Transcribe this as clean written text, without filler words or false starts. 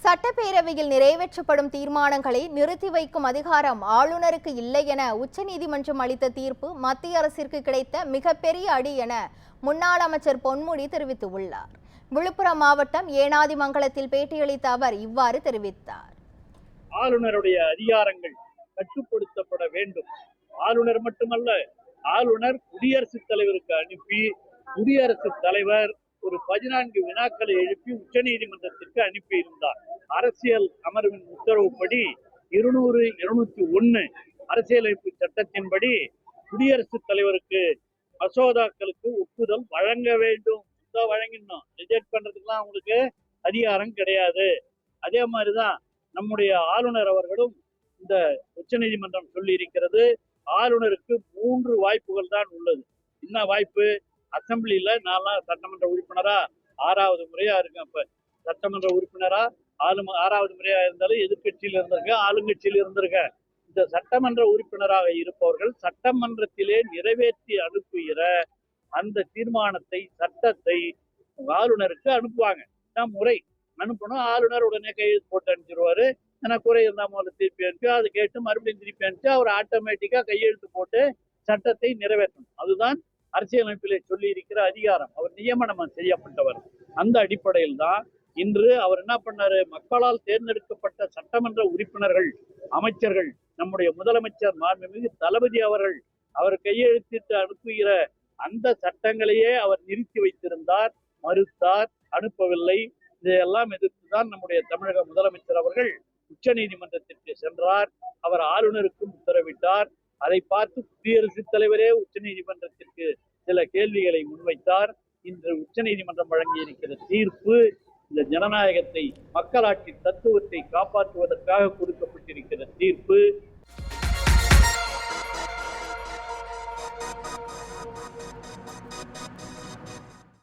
சட்டப்பேரவையில் நிறைவேற்றப்படும் தீர்மானங்களை நிறுத்தி வைக்கும் அதிகாரம் ஆளுநருக்கு இல்லை என உச்சநீதிமன்றம் அளித்த தீர்ப்பு மத்திய அரசிற்கு கிடைத்த மிகப்பெரிய அடி என முன்னாள் அமைச்சர் பொன்முடி தெரிவித்துள்ளார். விழுப்புரம் மாவட்டம் ஏனாதிமங்கலத்தில் பேட்டியளித்த அவர் இவ்வாறு தெரிவித்தார். ஆளுநருடைய அதிகாரங்கள் கட்டுப்படுத்தப்பட வேண்டும். ஆளுநர் மட்டுமல்ல, ஆளுநர் குடியரசுத் தலைவருக்கு அனுப்பி குடியரசுத் தலைவர் ஒரு 14 வினாக்களை எழுப்பி உச்ச நீதிமன்றத்திற்கு அனுப்பியிருந்தார். அரசியல் அமர்வின் உத்தரவுப்படி 200-201 அரசியலமைப்பு சட்டத்தின்படி குடியரசுத் தலைவருக்கு மசோதாக்களுக்கு ஒப்புதல் வழங்க வேண்டும். வழங்கினோம், ரிஜெக்ட் பண்றதுக்குலாம் அவங்களுக்கு அதிகாரம் கிடையாது. அதே மாதிரிதான் நம்முடைய ஆளுநர் அவர்களும் இந்த உச்ச நீதிமன்றம் சொல்லி இருக்கிறது. ஆளுநருக்கு 3 வாய்ப்புகள் தான் உள்ளது. என்ன வாய்ப்பு? அசம்பிளில நான் சட்டமன்ற உறுப்பினரா 6வது முறையா இருக்கேன். இப்ப சட்டமன்ற உறுப்பினரா 6வது முறையா இருந்தாலும் எதிர்கட்சியில் இருந்திருக்கேன், ஆளுங்கட்சியில் இருந்திருக்கேன். இந்த சட்டமன்ற உறுப்பினராக இருப்பவர்கள் சட்டமன்றத்திலே நிறைவேற்றி அனுப்புகிற அந்த தீர்மானத்தை, சட்டத்தை ஆளுநருக்கு அனுப்புவாங்க. முறை அனுப்பணும். ஆளுநர் உடனே கையெழுத்து போட்டு அனுப்பிச்சிருவாரு. ஏன்னா குறை இருந்தா முதல்ல திருப்பி அனுப்பி அதை கேட்டு மறுபடியும் திருப்பி அனுப்பிச்சு அவர் ஆட்டோமேட்டிக்கா கையெழுத்து போட்டு சட்டத்தை நிறைவேற்றணும். அதுதான் அரசியலமைப்பிலே சொல்லி இருக்கிற அதிகாரம். அவர் நியமனம் செய்யப்பட்டவர். அந்த அடிப்படையில் தான் இன்று அவர் என்ன பண்ணாரு? மக்களால் தேர்ந்தெடுக்கப்பட்ட சட்டமன்ற உறுப்பினர்கள், அமைச்சர்கள், நம்முடைய முதலமைச்சர் மாண்புமிகு தளபதி அவர்கள் அவர் கையெழுத்திட்டு அனுப்புகிற அந்த சட்டங்களையே அவர் நிறுத்தி வைத்திருந்தார், மறுத்தார், அனுப்பவில்லை. இதையெல்லாம் எதிர்த்துதான் நம்முடைய தமிழக முதலமைச்சர் அவர்கள் உச்ச நீதிமன்றத்திற்கு சென்றார். அவர் ஆளுநருக்கும் உத்தரவிட்டார். அதை பார்த்து குடியரசுத் தலைவரே உச்ச நீதிமன்றத்திற்கு சில கேள்விகளை முன்வைத்தார். இன்று உச்ச நீதிமன்றம் வழங்கியிருக்கிற தீர்ப்பு இந்த ஜனநாயகத்தை, மக்களாட்சி தத்துவத்தை காப்பாற்றுவதற்காக